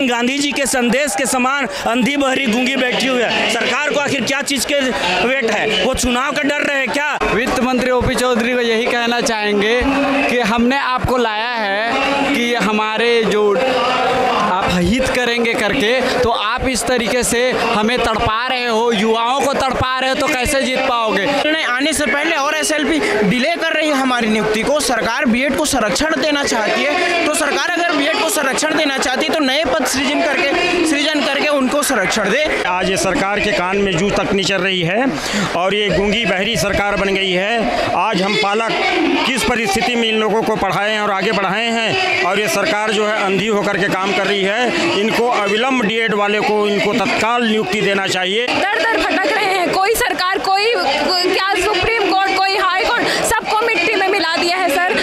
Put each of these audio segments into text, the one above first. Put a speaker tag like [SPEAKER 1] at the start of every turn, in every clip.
[SPEAKER 1] गांधी जी के संदेश के समान अंधी बहरी गूंगी बैठी हुई है। सरकार को आखिर क्या चीज के वेट है? वो चुनाव का डर रहे क्या?
[SPEAKER 2] वित्त मंत्री ओपी चौधरी को यही कहना चाहेंगे कि हमने आपको लाया है कि हमारे जो आप हित करेंगे करके, तो आप इस तरीके से हमें तड़पा रहे हो, युवाओं को तड़पा रहे हो, तो कैसे जीत पाओगे?
[SPEAKER 3] आने से पहले और एसएलपी डिले कर रही है हमारी नियुक्ति को। सरकार बीएड को संरक्षण देना चाहती है, तो सरकार अगर बीएड को संरक्षण देना चाहती है तो नए पद सृजन करके उनको संरक्षण दे।
[SPEAKER 1] आज ये सरकार के कान में जू तक नहीं चल रही है और ये गूंगी बहरी सरकार बन गई है। आज हम पालक किस परिस्थिति में इन लोगों को पढ़ाए हैं और आगे बढ़ाए हैं, और ये सरकार जो है अंधी होकर के काम कर रही है। इनको अविलंब डीएड वाले को इनको तत्काल नियुक्ति देना चाहिए।
[SPEAKER 4] दर दर भटक रहे हैं, कोई सरकार, कोई क्या सुप्रीम कोर्ट, कोई हाई कोर्ट, सबको मिट्टी में मिला दिया है। सर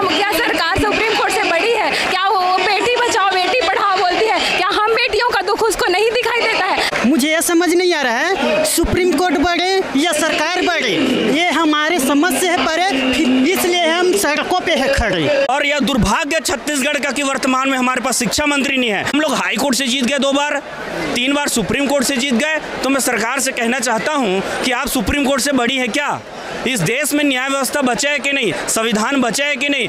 [SPEAKER 4] क्या सरकार सुप्रीम कोर्ट से बड़ी है? क्या वो बेटी बचाओ बेटी पढ़ाओ बोलती है? क्या हम बेटियों का दुख उसको नहीं दिखाई देता है?
[SPEAKER 5] मुझे यह समझ नहीं आ रहा है सुप्रीम कोर्ट बढ़े या सरकार बढ़े, ये हमारी समझ से है परे, इसलिए हम सड़कों पे है खड़े।
[SPEAKER 1] और यह दुर्भाग्य छत्तीसगढ़ का कि वर्तमान में हमारे पास शिक्षा मंत्री नहीं है। हम लोग हाई कोर्ट से जीत गए 2 बार, 3 बार सुप्रीम कोर्ट से जीत गए। तो मैं सरकार से कहना चाहता हूं कि आप सुप्रीम कोर्ट से बड़ी है क्या? इस देश में न्याय व्यवस्था बचा है कि नहीं? संविधान बचा है कि नहीं?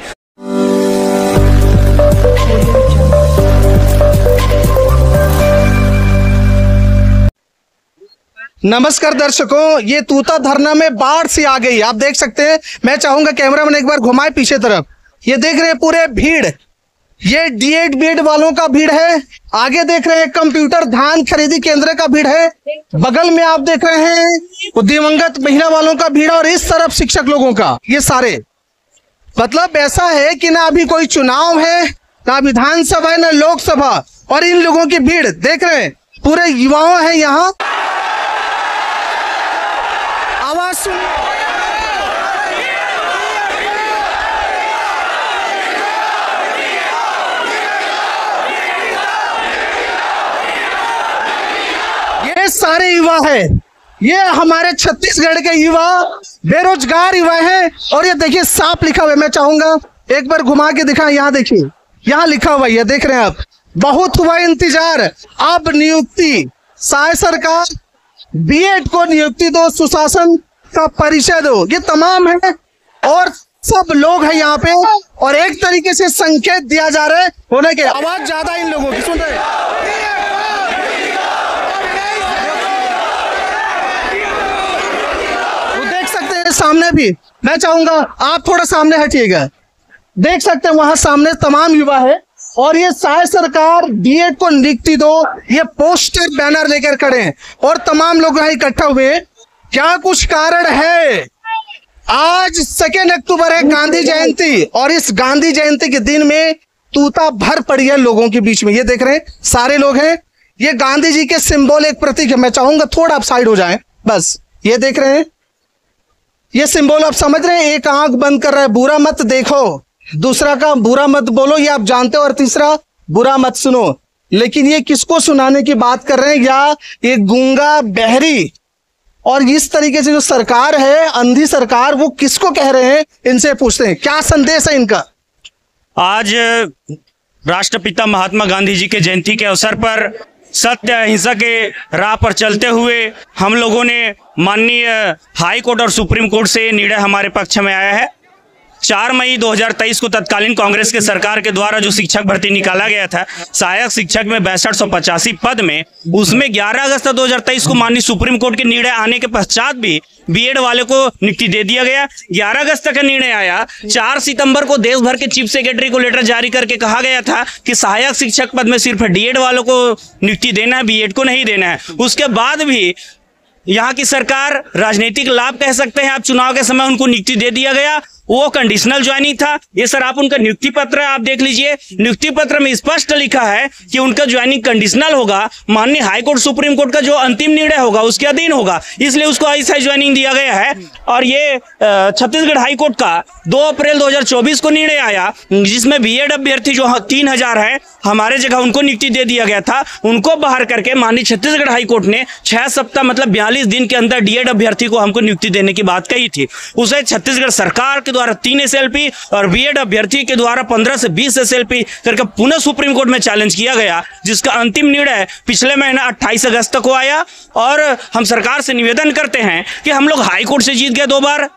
[SPEAKER 6] नमस्कार दर्शकों, ये तूता धरना में बाढ़ सी आ गई, आप देख सकते हैं। मैं चाहूंगा कैमरामैन एक बार घुमाए पीछे तरफ। ये देख रहे हैं पूरे भीड़, ये डीएड बीएड वालों का भीड़ है। आगे देख रहे हैं कंप्यूटर धान खरीदी केंद्र का भीड़ है। बगल में आप देख रहे हैं दिवंगत महिला वालों का भीड़, और इस तरफ शिक्षक लोगों का। ये सारे मतलब ऐसा है कि ना अभी कोई चुनाव है, ना विधानसभा है, ना लोकसभा, और इन लोगों की भीड़ देख रहे हैं। पूरे युवाओं है यहाँ। आवाज सुन, ये सारे युवा है, ये हमारे छत्तीसगढ़ के युवा बेरोजगार युवा हैं। और ये देखिए साफ लिखा हुआ है, मैं चाहूंगा एक बार घुमा के दिखाएं। यहाँ देखिए, यहाँ लिखा हुआ है, देख रहे हैं आप। बहुत हुआ इंतजार, अब नियुक्ति। साय सरकार बीएड को नियुक्ति दो, सुशासन का परिचय दो। ये तमाम है और सब लोग हैं यहाँ पे, और एक तरीके से संकेत दिया जा रहा है होने के। आवाज ज्यादा इन लोगों की सुन रहे वो देख सकते हैं सामने भी। मैं चाहूंगा आप थोड़ा सामने हटिएगा, देख सकते हैं वहां सामने तमाम युवा है। और ये साय सरकार बीएड को नियुक्ति दो, ये पोस्टर बैनर लेकर खड़े हैं और तमाम लोग यहाँ इकट्ठा हुए। क्या कुछ कारण है? आज 2 अक्टूबर है, गांधी जयंती, और इस गांधी जयंती के दिन में तूता भर पड़ी है लोगों के बीच में। ये देख रहे हैं सारे लोग हैं, ये गांधी जी के सिंबल, एक प्रतीक है। मैं चाहूंगा थोड़ा आप साइड हो जाएं, बस। ये देख रहे हैं, ये सिंबल आप समझ रहे हैं। एक आंख बंद कर रहा है, बुरा मत देखो, दूसरा का बुरा मत बोलो, ये आप जानते हो, और तीसरा बुरा मत सुनो। लेकिन ये किसको सुनाने की बात कर रहे हैं? या ये गूंगा बहरी और इस तरीके से जो सरकार है, अंधी सरकार, वो किसको कह रहे हैं? इनसे पूछते हैं क्या संदेश है इनका।
[SPEAKER 1] आज राष्ट्रपिता महात्मा गांधी जी के जयंती के अवसर पर सत्य अहिंसा के राह पर चलते हुए हम लोगों ने माननीय हाई कोर्ट और सुप्रीम कोर्ट से निर्णय हमारे पक्ष में आया है। 4 मई 2023 को तत्कालीन कांग्रेस के सरकार के द्वारा जो शिक्षक भर्ती निकाला गया था, सहायक शिक्षक में 6285 पद में, उसमें 11 अगस्त 2023 को माननीय सुप्रीम कोर्ट के निर्णय आने के पश्चात भी बीएड वाले को नियुक्ति दे दिया गया। 11 अगस्त तक का निर्णय आया। 4 सितंबर को देश भर के चीफ सेक्रेटरी को लेटर जारी करके कहा गया था कि सहायक शिक्षक पद में सिर्फ डीएड वालों को नियुक्ति देना है, बीएड को नहीं देना है। उसके बाद भी यहाँ की सरकार, राजनीतिक लाभ कह सकते हैं आप, चुनाव के समय उनको नियुक्ति दे दिया गया। वो कंडीशनल ज्वाइनिंग था। ये सर आप उनका नियुक्ति पत्र है, आप देख लीजिए, नियुक्ति पत्र में स्पष्ट लिखा है कि उनका ज्वाइनिंग कंडीशनल होगा, माननीय हाई कोर्ट सुप्रीम कोर्ट का जो अंतिम निर्णय होगा उसके अधीन होगा, इसलिए उसको ऐसा ज्वाइनिंग दिया गया है। और ये छत्तीसगढ़ हाई कोर्ट का 2 अप्रैल 2024 को निर्णय आया, जिसमें बीएड अभ्यर्थी जो 3000 है हमारे जगह उनको नियुक्ति दे दिया गया था, उनको बाहर करके माननीय छत्तीसगढ़ हाई कोर्ट ने 6 सप्ताह मतलब 42 दिन के अंदर डीएड अभ्यर्थी को हमको नियुक्ति देने की बात कही थी। उसे छत्तीसगढ़ सरकार के द्वारा 3 SLP और बीएड अभ्यर्थी के द्वारा 15 से 20 SLP करके पुनः सुप्रीम कोर्ट में चैलेंज किया गया, जिसका अंतिम निर्णय पिछले महीना 28 अगस्त को आया। और हम सरकार से निवेदन करते हैं कि हम लोग हाई कोर्ट से जीत गए 2 बार,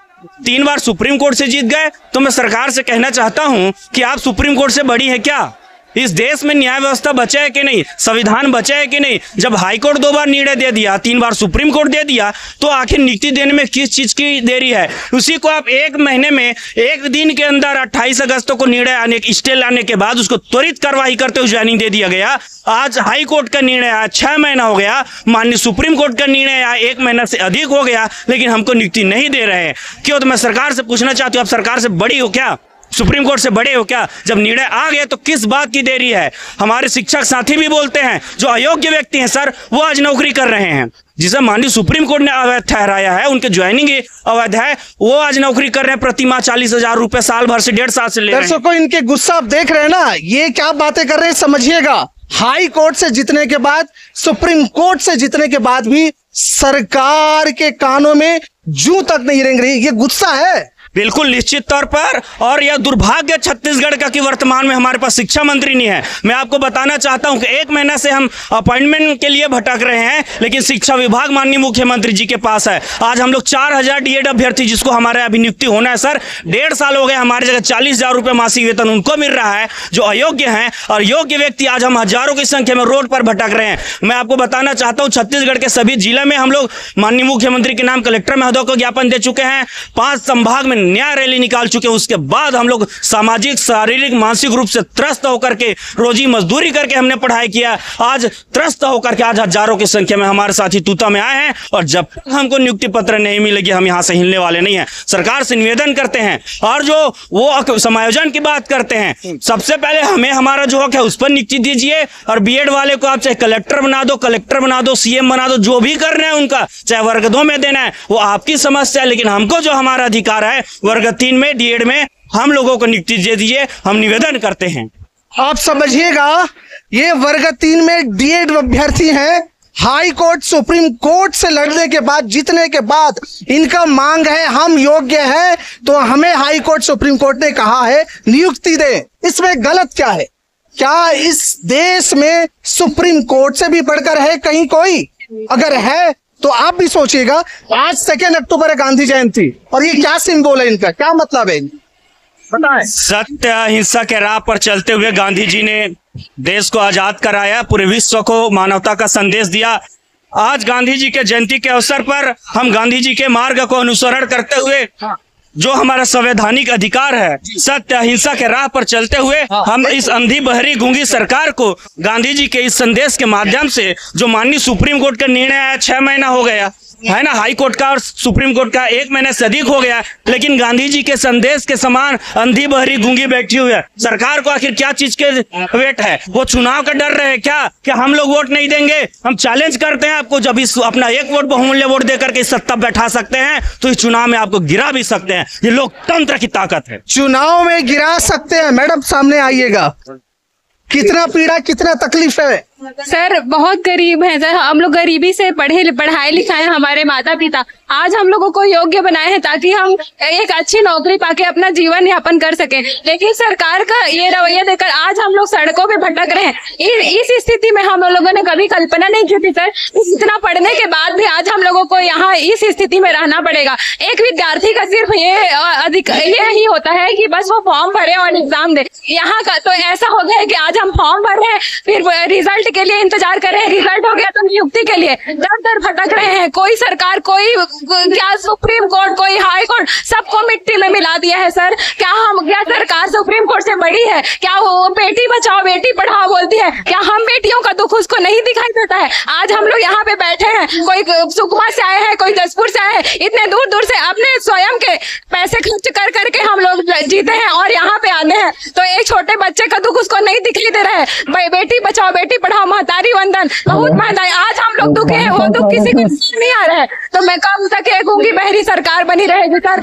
[SPEAKER 1] 3 बार सुप्रीम कोर्ट से जीत गए, तो मैं सरकार से कहना चाहता हूं कि आप सुप्रीम कोर्ट से बड़ी है क्या? इस देश में न्याय व्यवस्था बचा है कि नहीं, संविधान बचा है कि नहीं? जब हाई कोर्ट 2 बार निर्णय दे दिया, 3 बार सुप्रीम कोर्ट दे दिया, तो आखिर नियुक्ति देने में किस चीज की देरी है? उसी को आप 1 महीने में 1 दिन के अंदर 28 अगस्त को निर्णय आने स्टे लाने के बाद उसको त्वरित कार्रवाई करते हुए ज्वाइनिंग दे दिया गया। आज हाई कोर्ट का निर्णय आया, 6 महीना हो गया, माननीय सुप्रीम कोर्ट का निर्णय आया 1 महीना से अधिक हो गया, लेकिन हमको नियुक्ति नहीं दे रहे हैं। क्यों? तो मैं सरकार से पूछना चाहती हूँ, आप सरकार से बड़ी हो क्या? सुप्रीम कोर्ट से बड़े हो क्या? जब निर्णय आ गया तो किस बात की देरी है? हमारे शिक्षक साथी भी बोलते हैं जो अयोग्य व्यक्ति हैं सर, वो आज नौकरी कर रहे हैं, जिसे माननीय सुप्रीम कोर्ट ने अवैध ठहराया है, उनके ज्वाइनिंग अवैध है, वो आज नौकरी कर रहे हैं, प्रतिमाह 40,000 रुपए साल भर से 1.5 साल से ले रहे हैं।
[SPEAKER 6] दर्शकों, इनके गुस्सा आप देख रहे हैं ना, ये क्या बातें कर रहे हैं समझिएगा। हाई कोर्ट से जीतने के बाद, सुप्रीम कोर्ट से जीतने के बाद भी सरकार के कानों में जूं तक नहीं रेंग रही, ये गुस्सा है
[SPEAKER 1] बिल्कुल निश्चित तौर पर। और यह दुर्भाग्य छत्तीसगढ़ का कि वर्तमान में हमारे पास शिक्षा मंत्री नहीं है। मैं आपको बताना चाहता हूं कि 1 महीना से हम अपॉइंटमेंट के लिए भटक रहे हैं, लेकिन शिक्षा विभाग माननीय मुख्यमंत्री जी के पास है। आज हम लोग 4000 डीएड अभ्यर्थी जिसको हमारे अभी नियुक्ति होना है सर, 1.5 साल हो गए, हमारे जगह 40,000 रुपये मासिक वेतन उनको मिल रहा है जो अयोग्य हैं, और योग्य व्यक्ति आज हम हजारों की संख्या में रोड पर भटक रहे हैं। मैं आपको बताना चाहता हूँ, छत्तीसगढ़ के सभी जिले में हम लोग माननीय मुख्यमंत्री के नाम कलेक्टर महोदय को ज्ञापन दे चुके हैं, 5 संभाग में न्याय रैली निकाल चुके हैं। उसके बाद हम लोग सामाजिक, शारीरिक, मानसिक रूप से त्रस्त होकर के रोजी मजदूरी करके हमने पढ़ाई किया। आज त्रस्त होकर के आज हजारों की संख्या में हमारे साथी तूता में आए हैं, और जब तक हमको नियुक्ति पत्र नहीं मिलेगी हम यहां से हिलने वाले नहीं हैं। सरकार से निवेदन करते हैं, और जो वो समायोजन की बात करते हैं, सबसे पहले हमें हमारा जो हक है उस पर नियुक्ति दीजिए। और बीएड वाले को आप चाहे कलेक्टर बना दो, सीएम बना दो, जो भी करना है उनका, चाहे वर्ग 2 में देना है वो आपकी समस्या है, लेकिन हमको जो हमारा अधिकार है वर्ग 3 में, डीएड में, हम लोगों को नियुक्ति दे दीजिए, हम निवेदन करते हैं।
[SPEAKER 6] आप समझिएगा, ये वर्ग 3 में डीएड अभ्यर्थी हैं। हाई कोर्ट, सुप्रीम कोर्ट से लड़ने के बाद, जीतने के बाद इनका मांग है हम योग्य हैं, तो हमें हाई कोर्ट, सुप्रीम कोर्ट ने कहा है नियुक्ति दे। इसमें गलत क्या है? क्या इस देश में सुप्रीम कोर्ट से भी बढ़कर है कहीं कोई? अगर है तो आप भी सोचिएगा। आज 2 अक्टूबर है, गांधी जयंती, और ये क्या सिंबल है इनका, क्या मतलब है? बताएं।
[SPEAKER 1] सत्य अहिंसा के राह पर चलते हुए गांधी जी ने देश को आजाद कराया, पूरे विश्व को मानवता का संदेश दिया। आज गांधी जी के जयंती के अवसर पर हम गांधी जी के मार्ग को अनुसरण करते हुए जो हमारा संवैधानिक अधिकार है, सत्य अहिंसा के राह पर चलते हुए हम इस अंधी बहरी गूंगी सरकार को गांधी जी के इस संदेश के माध्यम से, जो माननीय सुप्रीम कोर्ट का निर्णय आया 6 महीना हो गया है ना, हाई कोर्ट का और सुप्रीम कोर्ट का 1 महीने से अधिक हो गया, लेकिन गांधी जी के संदेश के समान अंधी बहरी गूंगी बैठी हुई है। सरकार को आखिर क्या चीज के वेट है? वो चुनाव का डर रहे क्या हम लोग वोट नहीं देंगे? हम चैलेंज करते हैं आपको, जब इस अपना 1 वोट बहुमूल्य वोट देकर के सत्ता बैठा सकते हैं, तो इस चुनाव में आपको गिरा भी सकते हैं। ये लोकतंत्र की ताकत है,
[SPEAKER 6] चुनाव में गिरा सकते हैं। मैडम सामने आइएगा, कितना पीड़ा, कितना तकलीफ है?
[SPEAKER 4] सर बहुत गरीब है सर, हम लोग गरीबी से पढ़ाए लिखाए, हमारे माता पिता आज हम लोगों को योग्य बनाए हैं ताकि हम एक अच्छी नौकरी पाके अपना जीवन यापन कर सकें, लेकिन सरकार का ये रवैया देखकर आज हम लोग सड़कों पे भटक रहे हैं। इस स्थिति में हम लोगों ने कभी कल्पना नहीं की थी सर। इतना पढ़ने के बाद भी आज हम लोगों को यहाँ इस स्थिति में रहना पड़ेगा। एक विद्यार्थी का सिर्फ ये ही होता है कि बस वो फॉर्म भरे और एग्जाम दे। यहाँ का तो ऐसा हो गया है कि आज हम फॉर्म भर रहे हैं, फिर रिजल्ट के लिए इंतजार कर रहे हैं, रिजल्ट हो गया तो नियुक्ति के लिए दर दर भटक रहे हैं। कोई सरकार, कोई क्या सुप्रीम कोर्ट, कोई हाई कोर्ट, सबको मिट्टी में मिला दिया है सर। क्या सरकार सुप्रीम कोर्ट से बड़ी है? क्या वो बेटी बचाओ बेटी पढ़ाओ बोलती है? क्या हम बेटियों का दुख उसको नहीं दिखाई देता है? आज हम लोग यहाँ पे बैठे हैं, कोई सुकमा से आए हैं, कोई जसपुर से आए हैं, इतने दूर दूर से अपने स्वयं के पैसे खर्च कर करके हम लोग जीते हैं और यहाँ पे आने हैं तो एक छोटे बच्चे का दुख उसको नहीं दिखाई दे रहा है। बेटी बचाओ बेटी पढ़ाओ महतारी वंदन बहुत महंगाई, आज हम लोग दुखी है वो दुख किसी को नहीं आ रहा है। तो मैं कब तक एक गूंगी बहरी सरकार बनी रहेगी सर?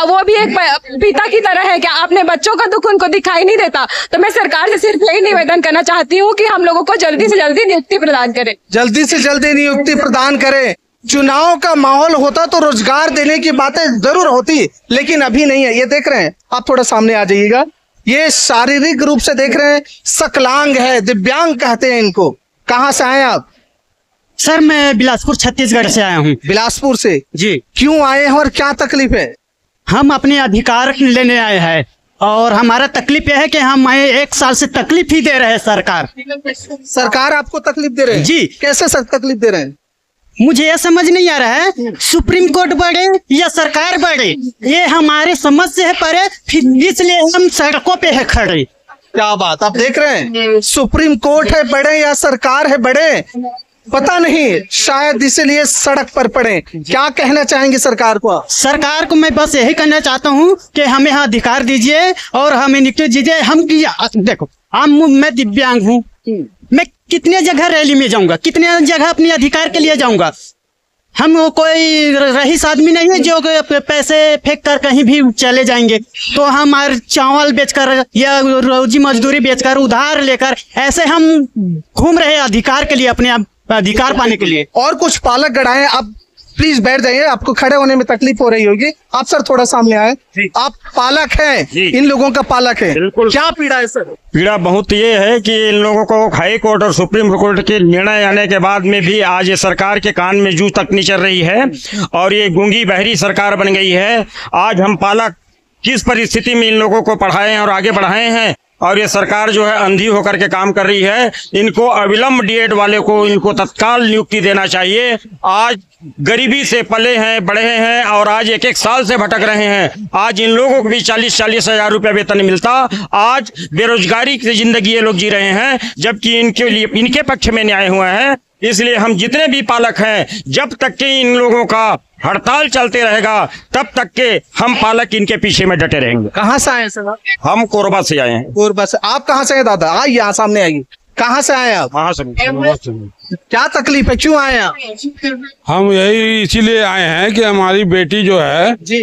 [SPEAKER 4] वो भी एक पिता की तरह है कि अपने बच्चों का दुख उनको दिखाई नहीं देता। तो मैं सरकार से सिर्फ यही निवेदन करना चाहती हूँ कि हम लोगों को जल्दी से जल्दी नियुक्ति प्रदान करे,
[SPEAKER 6] जल्दी से जल्दी नियुक्ति प्रदान करें। चुनाव का माहौल होता तो रोजगार देने की बातें जरूर होती, लेकिन अभी नहीं है। ये देख रहे हैं आप, थोड़ा सामने आ जाइएगा। ये शारीरिक रूप से देख रहे हैं सकलांग है, दिव्यांग कहते हैं इनको। कहाँ से आए आप?
[SPEAKER 5] सर मैं बिलासपुर छत्तीसगढ़ से आया हूँ।
[SPEAKER 6] बिलासपुर से
[SPEAKER 5] जी।
[SPEAKER 6] क्यों आए हैं और क्या तकलीफ है?
[SPEAKER 5] हम अपने अधिकार लेने आए हैं और हमारा तकलीफ यह है कि हम 1 साल से तकलीफ ही दे रहे हैं। सरकार
[SPEAKER 6] आपको तकलीफ दे रहे हैं?
[SPEAKER 5] जी।
[SPEAKER 6] कैसे सर तकलीफ दे रहे हैं?
[SPEAKER 5] मुझे यह समझ नहीं आ रहा है सुप्रीम कोर्ट बढ़े या सरकार बढ़े, ये हमारे समझ से है परे, फिर इसलिए हम सड़कों पे है खड़े।
[SPEAKER 6] क्या बात, आप देख रहे हैं सुप्रीम कोर्ट है बड़े या सरकार है बड़े, पता नहीं, शायद इसीलिए सड़क पर पड़े। क्या कहना चाहेंगे सरकार को?
[SPEAKER 5] सरकार को मैं बस यही कहना चाहता हूँ कि हमें यहाँ अधिकार दीजिए और हमें नियुक्ति दीजिए। हम देखो मैं दिव्यांग हूँ, मैं कितने जगह रैली में जाऊंगा, कितने जगह अपने अधिकार के लिए जाऊंगा। हम कोई रईस आदमी नहीं है जो पैसे फेंक कर कहीं भी चले जाएंगे। तो हमारे चावल बेचकर या रोजी मजदूरी बेचकर उधार लेकर ऐसे हम घूम रहे अधिकार के लिए, अपने अधिकार पाने के लिए।
[SPEAKER 6] और कुछ पालक गढ़ आए, आप प्लीज बैठ जाइए, आपको खड़े होने में तकलीफ हो रही होगी। आप सर थोड़ा सामने आए, आप पालक हैं, इन लोगों का पालक है। क्या पीड़ा है सर?
[SPEAKER 1] पीड़ा बहुत ये है कि इन लोगों को हाई कोर्ट और सुप्रीम कोर्ट के निर्णय आने के बाद में भी आज ये सरकार के कान में जू तक नहीं चल रही है और ये गूंगी बहरी सरकार बन गई है। आज हम पालक किस परिस्थिति में इन लोगों को पढ़ाए और आगे बढ़ाए हैं और ये सरकार जो है अंधी होकर के काम कर रही है। इनको अविलंब डीएड वाले को इनको तत्काल नियुक्ति देना चाहिए। आज गरीबी से पले हैं, बढ़े हैं और आज 1-1 साल से भटक रहे हैं। आज इन लोगों को भी 40-40 हजार रुपया वेतन मिलता। आज बेरोजगारी की जिंदगी ये लोग जी रहे हैं, जबकि इनके लिए इनके पक्ष में न्याय हुआ है। इसलिए हम जितने भी पालक हैं, जब तक कि इन लोगों का हड़ताल चलते रहेगा तब तक के हम पालक इनके पीछे में डटे रहेंगे।
[SPEAKER 6] कहाँ से आए सर?
[SPEAKER 1] हम कोरबा से आए हैं।
[SPEAKER 6] कोरबा से। आप कहाँ से हैं दादा? आइए यहाँ सामने आइए। कहाँ से आए आप?
[SPEAKER 1] वहाँ से।
[SPEAKER 6] क्या तकलीफ है, क्यों आए आप?
[SPEAKER 7] हम यही इसीलिए आए हैं कि हमारी बेटी जो है
[SPEAKER 6] जी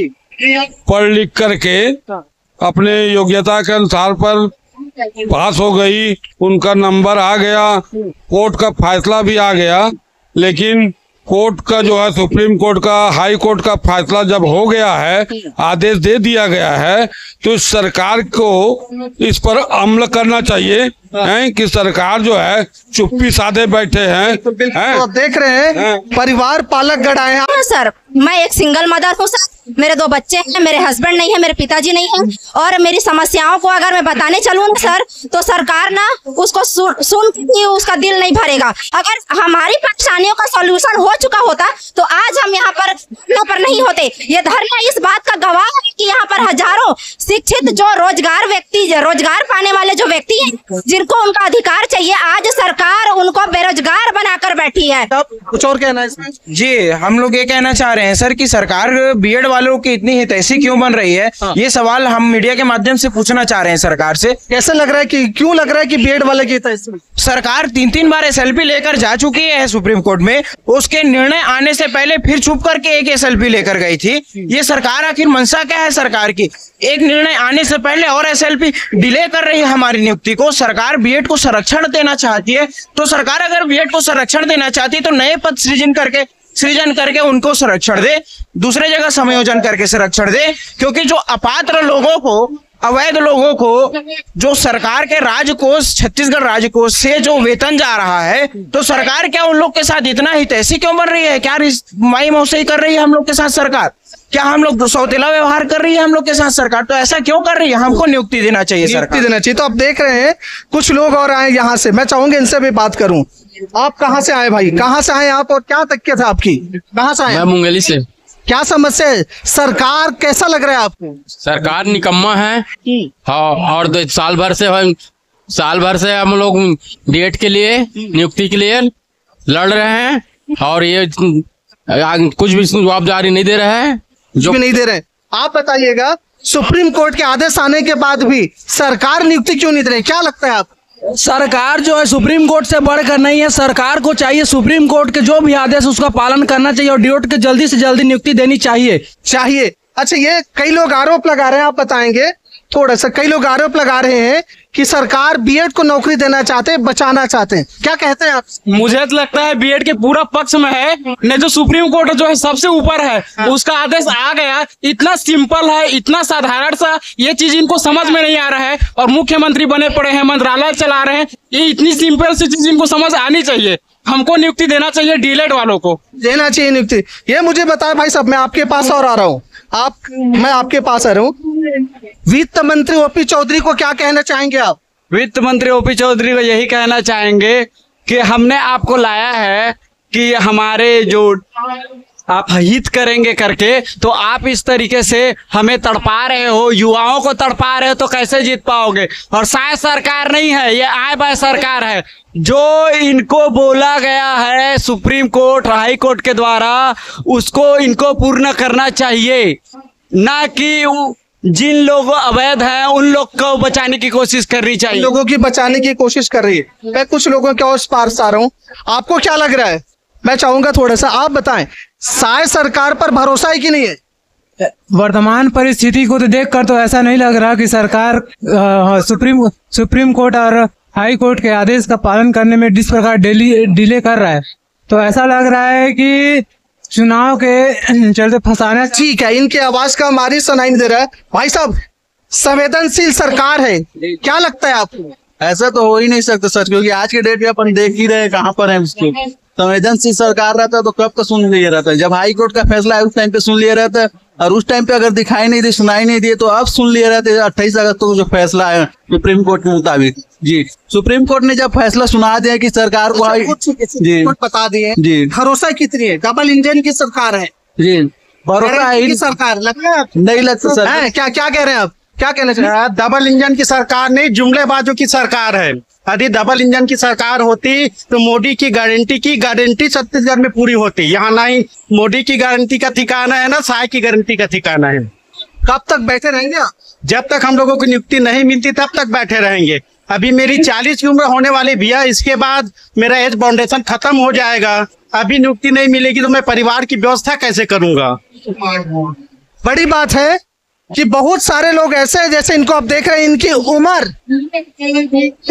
[SPEAKER 7] पढ़ लिख करके अपने योग्यता के अनुसार पर पास हो गई, उनका नंबर आ गया, कोर्ट का फैसला भी आ गया, लेकिन कोर्ट का जो है सुप्रीम कोर्ट का, हाई कोर्ट का फैसला जब हो गया है, आदेश दे दिया गया है, तो सरकार को इस पर अमल करना चाहिए हैं कि सरकार जो है चुप्पी साधे बैठे हैं।
[SPEAKER 6] तो देख रहे हैं परिवार पालक गढ़ आए हैं।
[SPEAKER 8] सर मैं एक सिंगल मदर हूँ सर, मेरे 2 बच्चे हैं, मेरे हस्बैंड नहीं है, मेरे पिताजी नहीं है और मेरी समस्याओं को अगर मैं बताने चलूँ ना सर तो सरकार ना उसको सुन के उसका दिल नहीं भरेगा। अगर हमारी परेशानियों का सॉल्यूशन हो चुका होता तो आज हम यहाँ पर नहीं होते। ये धरना इस बात का गवाह है कि यहाँ पर हजारों शिक्षित जो रोजगार पाने वाले जो व्यक्ति हैं, जिनको उनका अधिकार चाहिए, आज सरकार उनको बेरोजगार बनाकर बैठी है।
[SPEAKER 6] कुछ और कहना है इसमें?
[SPEAKER 3] जी, हम लोग ये कहना चाह रहे हैं सर कि सरकार बीएड वालों की इतनी हितैषी क्यों बन रही है। ये सवाल हम मीडिया के माध्यम से पूछना चाह रहे हैं सरकार से।
[SPEAKER 6] कैसे लग रहा है कि क्यों लग रहा है कि बीएड वाले की हितैषी?
[SPEAKER 3] सरकार 3-3 बार एसएलपी लेकर जा चुकी है सुप्रीम कोर्ट में, उसके निर्णय आने से पहले फिर छुप करके एक एसएलपी लेकर गई थी। ये सरकार आखिर मंशा क्या है सरकार की? एक निर्णय आने से पहले और एसएलपी डिले कर रही है हमारी नियुक्ति को। सरकार बीएड को संरक्षण देना चाहती है, तो सरकार अगर बीएड को संरक्षण देना चाहती है तो नए पद सृजन करके उनको संरक्षण दे, दूसरे जगह समायोजन करके संरक्षण दे। क्योंकि जो अपात्र लोगों को, अवैध लोगों को जो सरकार के राजकोष, छत्तीसगढ़ राजकोष से जो वेतन जा रहा है, तो सरकार क्या उन लोग के साथ इतना हितैषी क्यों बन रही है? क्या माई मौसई कर रही है हम लोग के साथ सरकार? क्या हम लोग सौतेला व्यवहार कर रही है हम लोग के साथ सरकार? तो ऐसा क्यों कर रही है? हमको नियुक्ति देना चाहिए,
[SPEAKER 6] नियुक्ति देना चाहिए। तो आप देख रहे हैं कुछ लोग और आए यहाँ से, मैं चाहूंगा इनसे भी बात करूं। आप कहाँ से आए भाई? कहाँ से आए आप और क्या तकलीफ है आपकी? कहाँ से आए?
[SPEAKER 9] मैं मुंगेली से।
[SPEAKER 6] क्या समस्या है? सरकार कैसा लग रहा है आपको?
[SPEAKER 9] सरकार निकम्मा है। हाँ, और साल भर से हम लोग डीएड के लिए, नियुक्ति के लिए लड़ रहे हैं और ये कुछ भी जवाबदारी नहीं दे रहे हैं।
[SPEAKER 6] जो भी नहीं दे रहे। आप बताइएगा, सुप्रीम कोर्ट के आदेश आने के बाद भी सरकार नियुक्ति क्यों नहीं दे रही, क्या लगता है आप?
[SPEAKER 2] सरकार जो है सुप्रीम कोर्ट से बढ़कर नहीं है। सरकार को चाहिए सुप्रीम कोर्ट के जो भी आदेश उसका पालन करना चाहिए और डीएड के जल्दी से जल्दी नियुक्ति देनी चाहिए।
[SPEAKER 6] अच्छा, ये कई लोग आरोप लगा रहे हैं, आप बताएंगे थोड़ा सा। कई लोग आरोप लगा रहे हैं कि सरकार बीएड को नौकरी देना चाहते हैं, बचाना चाहते हैं, क्या कहते हैं आप?
[SPEAKER 2] मुझे तो लगता है बीएड के पूरा पक्ष में है, नहीं जो सुप्रीम कोर्ट जो है सबसे ऊपर है, उसका आदेश आ गया। इतना सिंपल है, इतना साधारण सा, ये चीज इनको समझ में नहीं आ रहा है और मुख्यमंत्री बने पड़े हैं, मंत्रालय चला रहे हैं। ये इतनी सिंपल सी चीज इनको समझ आनी चाहिए। हमको नियुक्ति देना चाहिए, डीएलएड वालों को
[SPEAKER 6] देना चाहिए नियुक्ति। ये मुझे बताया भाई साहब, मैं आपके पास और आ रहा हूँ, मैं आपके पास आ रहा हूँ। वित्त मंत्री ओपी चौधरी को क्या कहना चाहेंगे आप?
[SPEAKER 2] वित्त मंत्री ओपी चौधरी को यही कहना चाहेंगे कि हमने आपको लाया है कि हमारे जो आप हित करेंगे करके, तो आप इस तरीके से हमें तड़पा रहे हो, युवाओं को तड़पा रहे हो, तो कैसे जीत पाओगे? और शायद सरकार नहीं है, ये आए बाय सरकार है। जो इनको बोला गया है सुप्रीम कोर्ट, हाई कोर्ट के द्वारा, उसको इनको पूर्ण करना चाहिए, ना कि जिन लोग अवैध हैं उन लोग को बचाने की कोशिश करनी चाहिए।
[SPEAKER 6] लोगों की बचाने की कोशिश कर रही है। मैं कुछ लोगों के और पास आ रहा हूँ, आपको क्या लग रहा है? मैं चाहूंगा थोड़ा सा आप बताएं, शायद सरकार पर भरोसा है कि नहीं है?
[SPEAKER 10] वर्तमान परिस्थिति को तो देखकर तो ऐसा नहीं लग रहा कि सरकार सुप्रीम कोर्ट और हाई कोर्ट के आदेश का पालन करने में जिस प्रकार डिले कर रहा है, तो ऐसा लग रहा है कि चुनाव के चलते फंसाना।
[SPEAKER 6] ठीक है, इनकी आवाज का हमारी सुनाई नहीं दे रहा है। भाई साहब, संवेदनशील सरकार है, क्या लगता है आपको?
[SPEAKER 11] ऐसा तो हो ही नहीं सकता सर, क्योंकि आज के डेट में अपन देख ही रहे कहाँ पर है उसके। संवेदनशील सरकार रहता तो कब का सुन लिया रहता है। जब हाई कोर्ट का फैसला है उस टाइम पे सुन लिया रहता है, और उस टाइम पे अगर दिखाई नहीं दी, सुनाई नहीं दी, तो अब सुन लिया रहता है 28 अगस्त को जो फैसला है सुप्रीम कोर्ट के मुताबिक। जी, सुप्रीम कोर्ट ने जब फैसला सुना दिया कि सरकार को
[SPEAKER 6] जी बता दिए जी, भरोसा कितनी है? डबल इंजन की सरकार है जी, भरोसा है सरकार लगता है? नहीं लगता सर। क्या कह रहे हैं आप, क्या कहना चाहिए?
[SPEAKER 12] डबल इंजन की सरकार नहीं, जुमलेबाजों की सरकार है। यदि डबल इंजन की सरकार होती तो मोदी की गारंटी छत्तीसगढ़ में पूरी होती। यहाँ ना ही मोदी की गारंटी का ठिकाना है, ना साय की गारंटी का ठिकाना है।
[SPEAKER 6] कब तक बैठे रहेंगे आप?
[SPEAKER 12] जब तक हम लोगों को नियुक्ति नहीं मिलती तब तक बैठे रहेंगे। अभी मेरी 40 की उम्र होने वाली भैया, इसके बाद मेरा एज बाउंडेशन खत्म हो जाएगा। अभी नियुक्ति नहीं मिलेगी तो मैं परिवार की व्यवस्था कैसे करूंगा?
[SPEAKER 6] बड़ी बात है कि बहुत सारे लोग ऐसे हैं, जैसे इनको आप देख रहे हैं, इनकी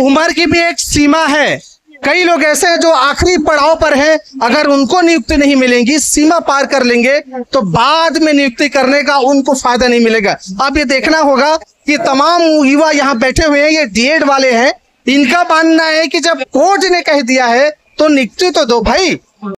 [SPEAKER 6] उम्र की भी एक सीमा है। कई लोग ऐसे हैं जो आखिरी पड़ाव पर हैं, अगर उनको नियुक्ति नहीं मिलेगी, सीमा पार कर लेंगे, तो बाद में नियुक्ति करने का उनको फायदा नहीं मिलेगा। अब ये देखना होगा कि तमाम युवा यहाँ बैठे हुए हैं, ये डीएड वाले हैं, इनका मानना है कि जब कोर्ट ने कह दिया है तो नियुक्ति तो दो भाई।